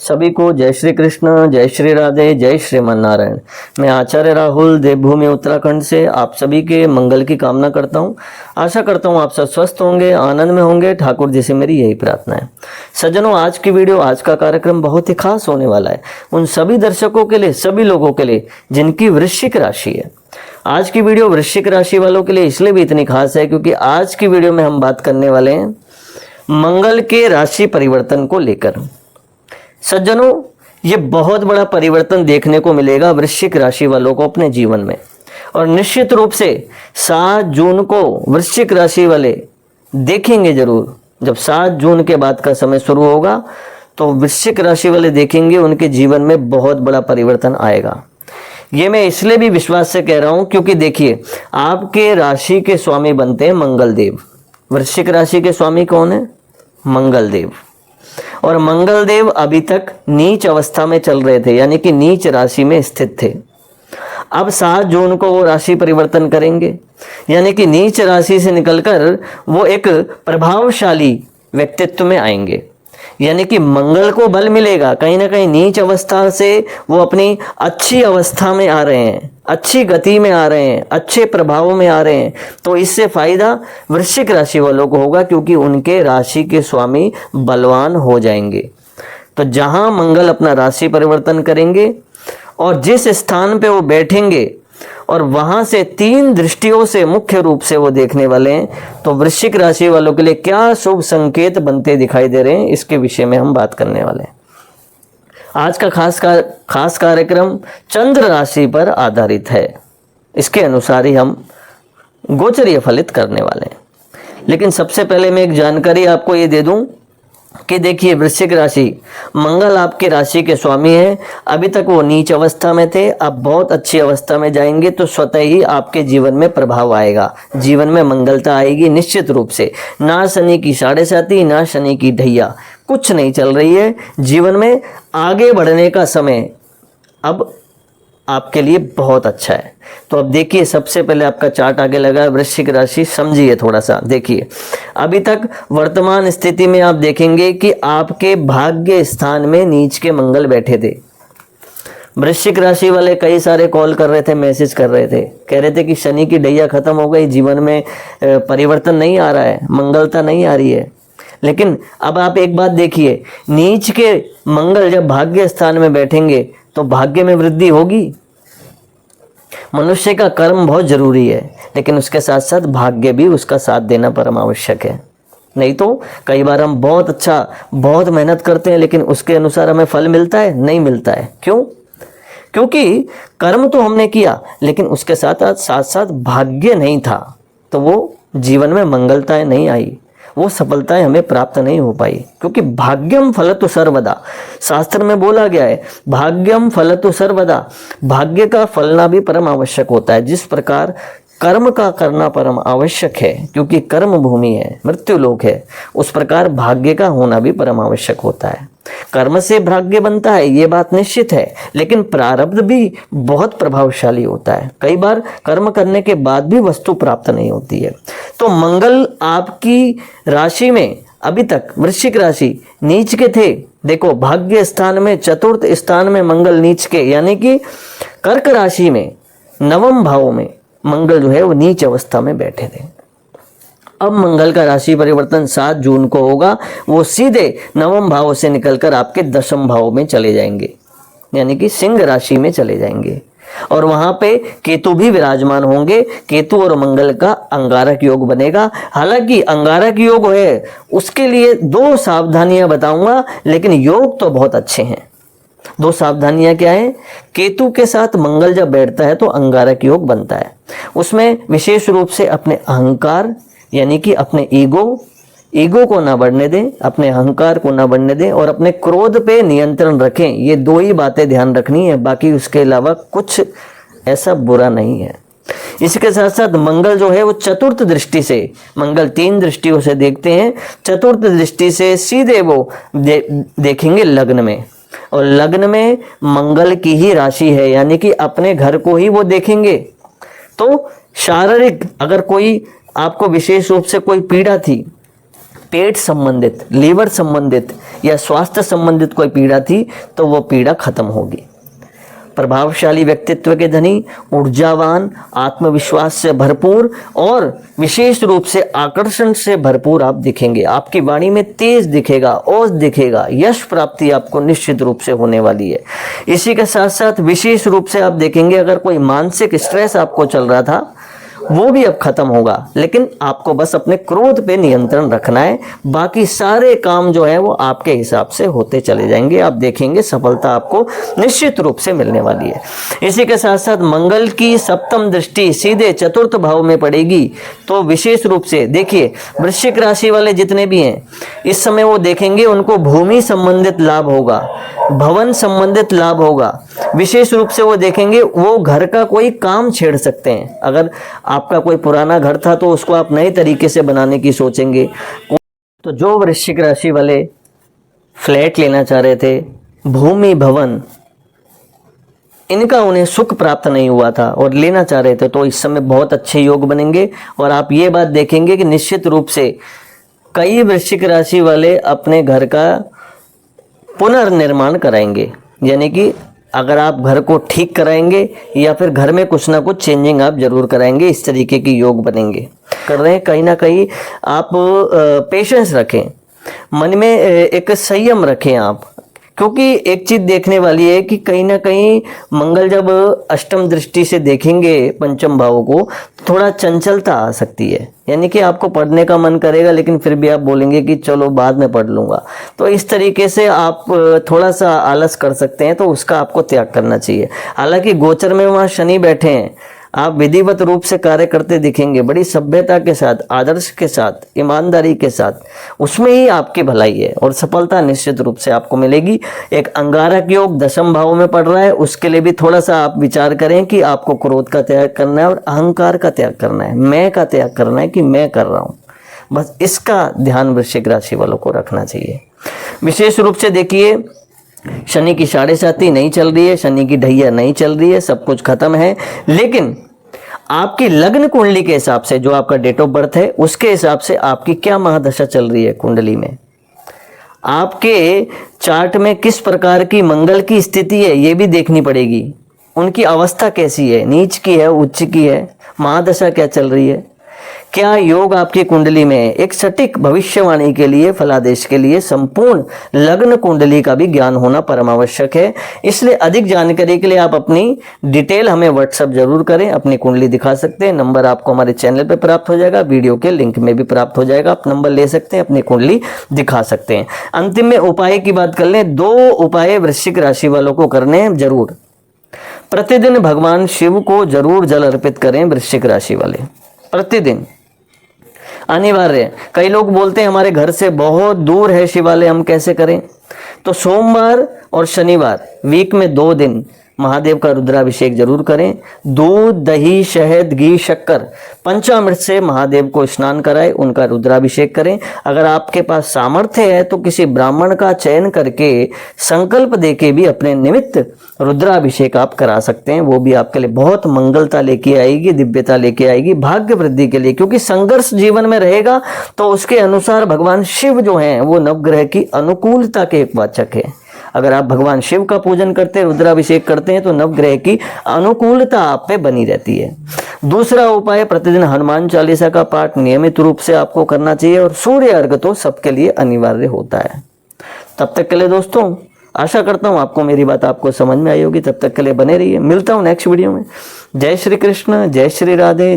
सभी को जय श्री कृष्ण, जय श्री राधे, जय श्रीमन नारायण। मैं आचार्य राहुल देवभूमि उत्तराखंड से आप सभी के मंगल की कामना करता हूं। आशा करता हूं आप सब स्वस्थ होंगे, आनंद में होंगे। ठाकुर जी से मेरी यही प्रार्थना है। सज्जनों, आज की वीडियो, आज का कार्यक्रम बहुत ही खास होने वाला है उन सभी दर्शकों के लिए, सभी लोगों के लिए जिनकी वृश्चिक राशि है। आज की वीडियो वृश्चिक राशि वालों के लिए इसलिए भी इतनी खास है क्योंकि आज की वीडियो में हम बात करने वाले हैं मंगल के राशि परिवर्तन को लेकर। सज्जनों, ये बहुत बड़ा परिवर्तन देखने को मिलेगा वृश्चिक राशि वालों को अपने जीवन में, और निश्चित रूप से 7 जून को वृश्चिक राशि वाले देखेंगे जरूर। जब 7 जून के बाद का समय शुरू होगा तो वृश्चिक राशि वाले देखेंगे उनके जीवन में बहुत बड़ा परिवर्तन आएगा। ये मैं इसलिए भी विश्वास से कह रहा हूं क्योंकि देखिए, आपके राशि के स्वामी बनते हैं मंगल देव। वृश्चिक राशि के स्वामी कौन है? मंगल देव। और मंगल देव अभी तक नीच अवस्था में चल रहे थे, यानी कि नीच राशि में स्थित थे। अब 7 जून को वो राशि परिवर्तन करेंगे, यानी कि नीच राशि से निकलकर वो एक प्रभावशाली व्यक्तित्व में आएंगे। यानी कि मंगल को बल मिलेगा, कहीं ना कहीं नीच अवस्था से वो अपनी अच्छी अवस्था में आ रहे हैं, अच्छी गति में आ रहे हैं, अच्छे प्रभाव में आ रहे हैं। तो इससे फायदा वृश्चिक राशि वालों को होगा क्योंकि उनके राशि के स्वामी बलवान हो जाएंगे। तो जहां मंगल अपना राशि परिवर्तन करेंगे और जिस स्थान पे वो बैठेंगे और वहां से 3 दृष्टियों से मुख्य रूप से वो देखने वाले हैं, तो वृश्चिक राशि वालों के लिए क्या शुभ संकेत बनते दिखाई दे रहे हैं, इसके विषय में हम बात करने वाले हैं। आज का खास कार्यक्रम चंद्र राशि पर आधारित है। इसके अनुसार ही हम गोचरीय फलित करने वाले हैं। लेकिन सबसे पहले मैं एक जानकारी आपको ये दे दूं कि देखिए, वृश्चिक राशि, मंगल आपके राशि के स्वामी है। अभी तक वो नीच अवस्था में थे, अब बहुत अच्छी अवस्था में जाएंगे तो स्वतः ही आपके जीवन में प्रभाव आएगा, जीवन में मंगलता आएगी निश्चित रूप से। ना शनि की 7.5, ना शनि की ढैया, कुछ नहीं चल रही है। जीवन में आगे बढ़ने का समय अब आपके लिए बहुत अच्छा है। तो अब देखिए, सबसे पहले आपका चार्ट आगे लगा है वृश्चिक राशि, समझिए थोड़ा सा। देखिए, अभी तक वर्तमान स्थिति में आप देखेंगे कि आपके भाग्य स्थान में नीच के मंगल बैठे थे। वृश्चिक राशि वाले कई सारे कॉल कर रहे थे, मैसेज कर रहे थे, कह रहे थे कि शनि की ढैया खत्म हो गई, जीवन में परिवर्तन नहीं आ रहा है, मंगलता नहीं आ रही है। लेकिन अब आप एक बात देखिए, नीच के मंगल जब भाग्य स्थान में बैठेंगे तो भाग्य में वृद्धि होगी। मनुष्य का कर्म बहुत जरूरी है, लेकिन उसके साथ साथ भाग्य भी उसका साथ देना परम आवश्यक है। नहीं तो कई बार हम बहुत अच्छा, बहुत मेहनत करते हैं, लेकिन उसके अनुसार हमें फल मिलता है? नहीं मिलता है। क्यों? क्योंकि कर्म तो हमने किया, लेकिन उसके साथ साथ भाग्य नहीं था, तो वो जीवन में मंगलताएं नहीं आई, वो सफलताएं हमें प्राप्त नहीं हो पाई। क्योंकि भाग्यम फलतु सर्वदा, शास्त्र में बोला गया है, भाग्यम फलतु सर्वदा, भाग्य का फलना भी परम आवश्यक होता है। जिस प्रकार कर्म का करना परम आवश्यक है क्योंकि कर्म भूमि है, मृत्यु लोक है, उस प्रकार भाग्य का होना भी परम आवश्यक होता है। कर्म से भाग्य बनता है, ये बात निश्चित है, लेकिन प्रारब्ध भी बहुत प्रभावशाली होता है। कई बार कर्म करने के बाद भी वस्तु प्राप्त नहीं होती है। तो मंगल आपकी राशि में अभी तक, वृश्चिक राशि, नीच के थे। देखो, भाग्य स्थान में, चतुर्थ स्थान में मंगल नीच के, यानी कि कर्क राशि में 9वें भाव में मंगल जो है वो नीच अवस्था में बैठे थे। अब मंगल का राशि परिवर्तन 7 जून को होगा। वो सीधे 9वें भाव से निकलकर आपके 10वें भाव में चले जाएंगे, यानी कि सिंह राशि में चले जाएंगे। और वहां पे केतु भी विराजमान होंगे। केतु और मंगल का अंगारक योग बनेगा। हालांकि अंगारक योग है, उसके लिए 2 सावधानियां बताऊंगा, लेकिन योग तो बहुत अच्छे हैं। 2 सावधानियां क्या है? केतु के साथ मंगल जब बैठता है तो अंगारक योग बनता है। उसमें विशेष रूप से अपने अहंकार, यानी कि अपने ईगो को ना बढ़ने दें, अपने अहंकार को ना बढ़ने दें, और अपने क्रोध पे नियंत्रण रखें। ये 2 ही बातें ध्यान रखनी है, बाकी उसके अलावा कुछ ऐसा बुरा नहीं है। इसके साथ साथ मंगल जो है वो चतुर्थ दृष्टि से, मंगल 3 दृष्टियों से देखते हैं, चतुर्थ दृष्टि से सीधे वो देखेंगे लग्न में, और लग्न में मंगल की ही राशि है, यानी कि अपने घर को ही वो देखेंगे। तो शारीरिक, अगर कोई आपको विशेष रूप से कोई पीड़ा थी, पेट संबंधित, लीवर संबंधित या स्वास्थ्य संबंधित कोई पीड़ा थी तो वो पीड़ा खत्म होगी। प्रभावशाली व्यक्तित्व के धनी, ऊर्जावान, आत्मविश्वास से भरपूर और विशेष रूप से आकर्षण से भरपूर आप दिखेंगे। आपकी वाणी में तेज दिखेगा, ओज दिखेगा, यश प्राप्ति आपको निश्चित रूप से होने वाली है। इसी के साथ साथ विशेष रूप से आप देखेंगे अगर कोई मानसिक स्ट्रेस आपको चल रहा था वो भी अब खत्म होगा, लेकिन आपको बस अपने क्रोध पे नियंत्रण रखना है। बाकी सारे काम जो है वो आपके हिसाब से होते चले जाएंगे। आप देखेंगे सफलता आपको निश्चित रूप से मिलने वाली है। इसी के साथ साथ मंगल की सप्तम दृष्टि सीधे चतुर्थ भाव में पड़ेगी, तो विशेष रूप से देखिए वृश्चिक राशि वाले जितने भी हैं इस समय वो देखेंगे उनको भूमि संबंधित लाभ होगा, भवन संबंधित लाभ होगा। विशेष रूप से वो देखेंगे वो घर का कोई काम छेड़ सकते हैं। अगर आपका कोई पुराना घर था तो उसको आप नए तरीके से बनाने की सोचेंगे। तो जो वृश्चिक राशि वाले फ्लैट लेना चाह रहे थे, भूमि भवन, इनका उन्हें सुख प्राप्त नहीं हुआ था और लेना चाह रहे थे तो इस समय बहुत अच्छे योग बनेंगे। और आप ये बात देखेंगे कि निश्चित रूप से कई वृश्चिक राशि वाले अपने घर का पुनर्निर्माण कराएंगे, यानी कि अगर आप घर को ठीक कराएंगे या फिर घर में कुछ ना कुछ चेंजिंग आप जरूर कराएंगे, इस तरीके की योग बनेंगे। कर रहे हैं कहीं ना कहीं आप पेशेंस रखें, मन में एक संयम रखें आप, क्योंकि एक चीज देखने वाली है कि कहीं ना कहीं मंगल जब अष्टम दृष्टि से देखेंगे पंचम भाव को थोड़ा चंचलता आ सकती है, यानी कि आपको पढ़ने का मन करेगा लेकिन फिर भी आप बोलेंगे कि चलो बाद में पढ़ लूंगा। तो इस तरीके से आप थोड़ा सा आलस कर सकते हैं, तो उसका आपको त्याग करना चाहिए। हालांकि गोचर में वहाँ शनि बैठे हैं, आप विधिवत रूप से कार्य करते दिखेंगे, बड़ी सभ्यता के साथ, आदर्श के साथ, ईमानदारी के साथ, उसमें ही आपकी भलाई है और सफलता निश्चित रूप से आपको मिलेगी। एक अंगारक योग दशम भाव में पड़ रहा है, उसके लिए भी थोड़ा सा आप विचार करें कि आपको क्रोध का त्याग करना है और अहंकार का त्याग करना है, मैं का त्याग करना है कि मैं कर रहा हूँ। बस इसका ध्यान वृश्चिक राशि वालों को रखना चाहिए। विशेष रूप से देखिए शनि की 7.5 नहीं चल रही है, शनि की ढैया नहीं चल रही है, सब कुछ खत्म है। लेकिन आपकी लग्न कुंडली के हिसाब से, जो आपका डेट ऑफ बर्थ है उसके हिसाब से आपकी क्या महादशा चल रही है कुंडली में, आपके चार्ट में किस प्रकार की मंगल की स्थिति है ये भी देखनी पड़ेगी। उनकी अवस्था कैसी है, नीच की है, उच्च की है, महादशा क्या चल रही है, क्या योग आपकी कुंडली में है। एक सटीक भविष्यवाणी के लिए, फलादेश के लिए संपूर्ण लग्न कुंडली का भी ज्ञान होना परम आवश्यक है। इसलिए अधिक जानकारी के लिए आप अपनी डिटेल हमें व्हाट्सएप जरूर करें, अपनी कुंडली दिखा सकते हैं। नंबर आपको हमारे चैनल पे प्राप्त हो जाएगा, वीडियो के लिंक में भी प्राप्त हो जाएगा। आप नंबर ले सकते हैं, अपनी कुंडली दिखा सकते हैं। अंतिम में उपाय की बात कर लें, 2 उपाय वृश्चिक राशि वालों को करने हैं जरूर। प्रतिदिन भगवान शिव को जरूर जल अर्पित करें वृश्चिक राशि वाले, प्रतिदिन अनिवार्य है। कई लोग बोलते हैं हमारे घर से बहुत दूर है शिवालय, हम कैसे करें। तो सोमवार और शनिवार वीक में 2 दिन महादेव का रुद्राभिषेक जरूर करें। दूध, दही, शहद, घी, शक्कर, पंचामृत से महादेव को स्नान कराएं, उनका रुद्राभिषेक करें। अगर आपके पास सामर्थ्य है तो किसी ब्राह्मण का चयन करके संकल्प देके भी अपने निमित्त रुद्राभिषेक आप करा सकते हैं। वो भी आपके लिए बहुत मंगलता लेके आएगी, दिव्यता लेके आएगी, भाग्य वृद्धि के लिए। क्योंकि संघर्ष जीवन में रहेगा तो उसके अनुसार भगवान शिव जो हैं वो नवग्रह की अनुकूलता के एक वाचक है। अगर आप भगवान शिव का पूजन करते हैं, रुद्राभिषेक करते हैं तो नवग्रह की अनुकूलता आप पे बनी रहती है। दूसरा उपाय, प्रतिदिन हनुमान चालीसा का पाठ नियमित रूप से आपको करना चाहिए और सूर्य अर्घ तो सबके लिए अनिवार्य होता है। तब तक के लिए दोस्तों आशा करता हूँ आपको मेरी बात आपको समझ में आई होगी। तब तक के लिए बने रहिए, मिलता हूँ नेक्स्ट वीडियो में। जय श्री कृष्ण, जय श्री राधे।